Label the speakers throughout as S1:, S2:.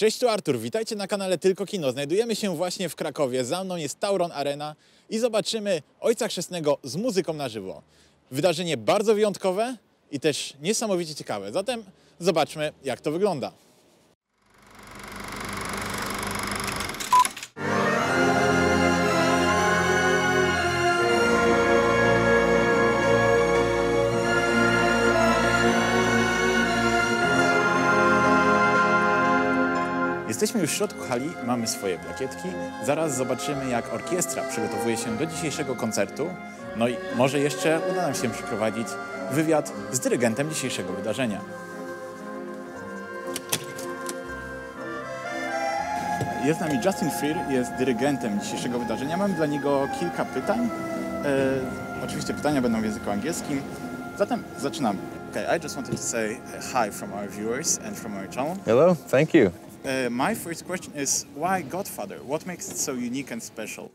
S1: Cześć, tu Artur, witajcie na kanale Tylko Kino. Znajdujemy się właśnie w Krakowie, za mną jest Tauron Arena i zobaczymy Ojca Chrzestnego z muzyką na żywo. Wydarzenie bardzo wyjątkowe i też niesamowicie ciekawe, zatem zobaczmy, jak to wygląda. Jesteśmy już w środku hali, mamy swoje plakietki. Zaraz zobaczymy, jak orkiestra przygotowuje się do dzisiejszego koncertu. No i może jeszcze uda nam się przeprowadzić wywiad z dyrygentem dzisiejszego wydarzenia. Jest z nami Justinem Freerem, jest dyrygentem dzisiejszego wydarzenia. Mam dla niego kilka pytań. Oczywiście pytania będą w języku angielskim. Zatem zaczynamy. Okay, I just wanted to say hi from our viewers and from our channel.
S2: Hello, thank you.
S1: My first question is, why Godfather? What makes it so unique and special?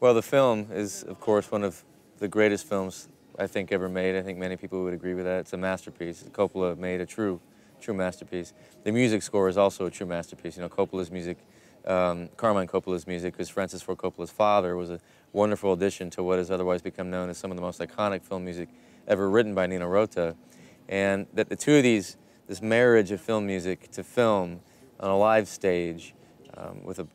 S2: Well, the film is, of course, one of the greatest films I think ever made. I think many people would agree with that. It's a masterpiece. Coppola made a true masterpiece. The music score is also a true masterpiece. You know, Coppola's music, Carmine Coppola's music, because Francosa Forda Coppoli's father was a wonderful addition to what has otherwise become known as some of the most iconic film music ever written by Nino Roty. And that the two of these, this marriage of film music to film on a live stage with a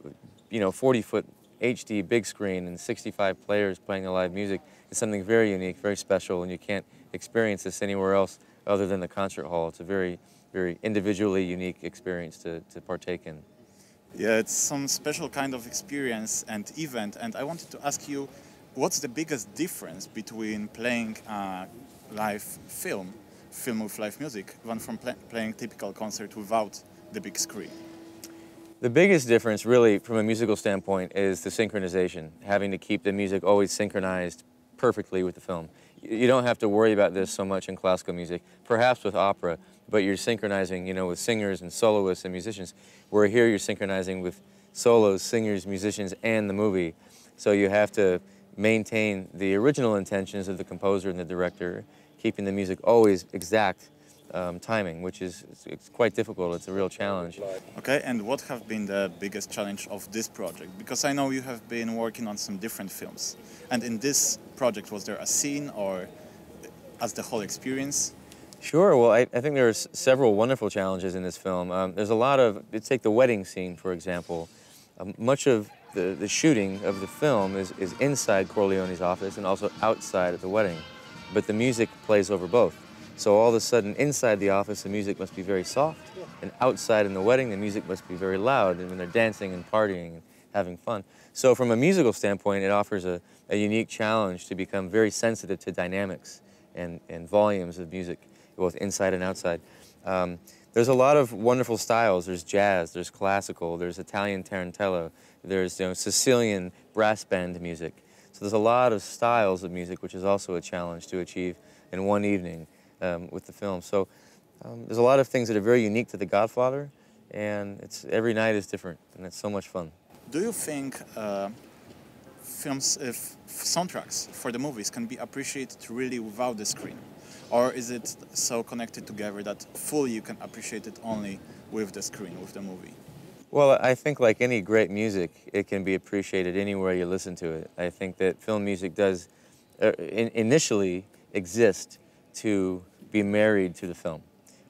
S2: 40-foot HD big screen and 65 players playing the live music is something very unique, very special, and you can't experience this anywhere else other than the concert hall. It's a very, very individually unique experience to partake in.
S1: Yeah, it's some special kind of experience and event, and I wanted to ask you, what's the biggest difference between playing a live film with live music, than from playing typical concert without the big screen?
S2: The biggest difference, really, from a musical standpoint, is the synchronization, having to keep the music always synchronized perfectly with the film. You don't have to worry about this so much in classical music, perhaps with opera, but you're synchronizing, with singers and soloists and musicians, where here you're synchronizing with solos, singers, musicians, and the movie. So you have to maintain the original intentions of the composer and the director, keeping the music always exact timing, which is it's quite difficult. It's a real challenge.
S1: Okay, and what have been the biggest challenge of this project? Because I know you have been working on some different films. And in this project, was there a scene or as the whole experience?
S2: Sure. Well, I think there's several wonderful challenges in this film. There's a lot of, let's take the wedding scene, for example. Much of the shooting of the film is inside Corleone's office and also outside at the wedding. But the music plays over both. So all of a sudden, inside the office, the music must be very soft, and outside in the wedding, the music must be very loud, and when they're dancing and partying and having fun. So from a musical standpoint, it offers a unique challenge to become very sensitive to dynamics and volumes of music, both inside and outside. There's a lot of wonderful styles. There's jazz, there's classical, there's Italian tarantella, there's Sicilian brass band music. So there's a lot of styles of music, which is also a challenge to achieve in one evening with the film. So there's a lot of things that are very unique to The Godfather, and every night is different, and it's so much fun.
S1: Do you think soundtracks for the movies can be appreciated really without the screen? Or is it so connected together that fully you can appreciate it only with the screen, with the movie?
S2: Well, I think like any great music, it can be appreciated anywhere you listen to it. I think that film music does initially exist to be married to the film,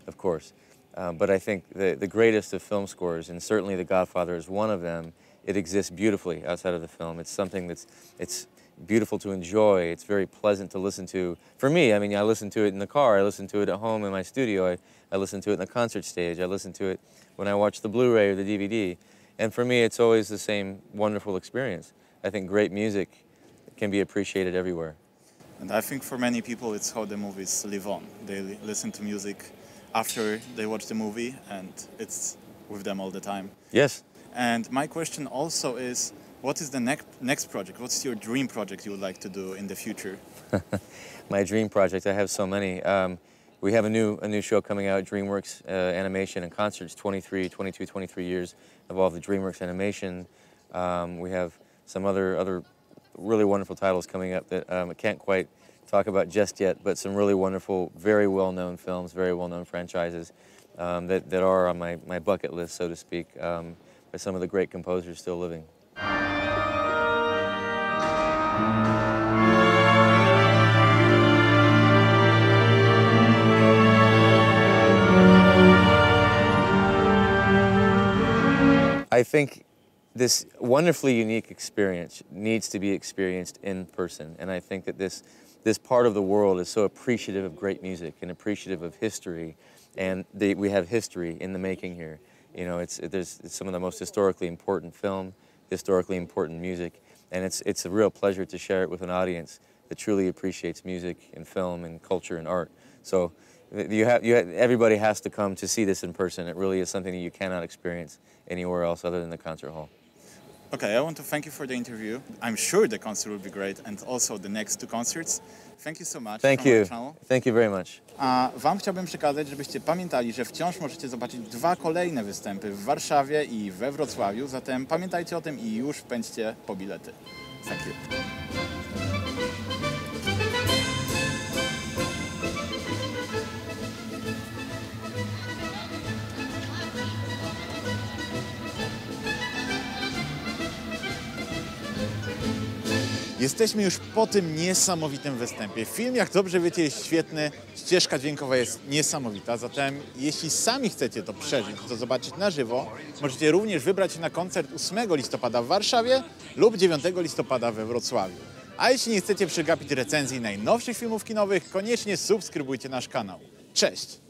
S2: of course. But I think the greatest of film scores, and certainly The Godfather is one of them, it exists beautifully outside of the film. It's something it's beautiful to enjoy. It's very pleasant to listen to. For me, I mean, I listen to it in the car. I listen to it at home in my studio. I listen to it in the concert stage. I listen to it when I watch the Blu-ray or the DVD. And for me, it's always the same wonderful experience. I think great music can be appreciated everywhere.
S1: And I think for many people, it's how the movies live on. They listen to music after they watch the movie, and it's with them all the time.
S2: Yes.
S1: And my question also is, what is the next project? What's your dream project you would like to do in the future?
S2: My dream project, I have so many. We have a new show coming out, DreamWorks Animation and Concerts, 23 years of all the DreamWorks animation. We have some other really wonderful titles coming up that I can't quite talk about just yet, but some really wonderful, very well-known films, very well-known franchises. that are on my bucket list, so to speak, by some of the great composers still living. I think this wonderfully unique experience needs to be experienced in person, and I think that this part of the world is so appreciative of great music and appreciative of history, and we have history in the making here. You know, it's some of the most historically important film, historically important music, and it's a real pleasure to share it with an audience that truly appreciates music and film and culture and art. So everybody has to come to see this in person. It really is something that you cannot experience anywhere else other than the concert hall.
S1: Okay, I want to thank you for the interview. I'm sure the concert will be great, and also the next two concerts. Thank you so much.
S2: Thank you. Thank you very much.
S1: A wam chciałbym przekazać, żebyście pamiętali, że wciąż możecie zobaczyć dwa kolejne występy w Warszawie i we Wrocławiu, zatem pamiętajcie o tym i już pędźcie po bilety. Thank you. Jesteśmy już po tym niesamowitym występie. Film, jak dobrze wiecie, jest świetny, ścieżka dźwiękowa jest niesamowita, zatem jeśli sami chcecie to przeżyć, to zobaczyć na żywo, możecie również wybrać się na koncert 8 listopada w Warszawie lub 9 listopada we Wrocławiu. A jeśli nie chcecie przegapić recenzji najnowszych filmów kinowych, koniecznie subskrybujcie nasz kanał. Cześć!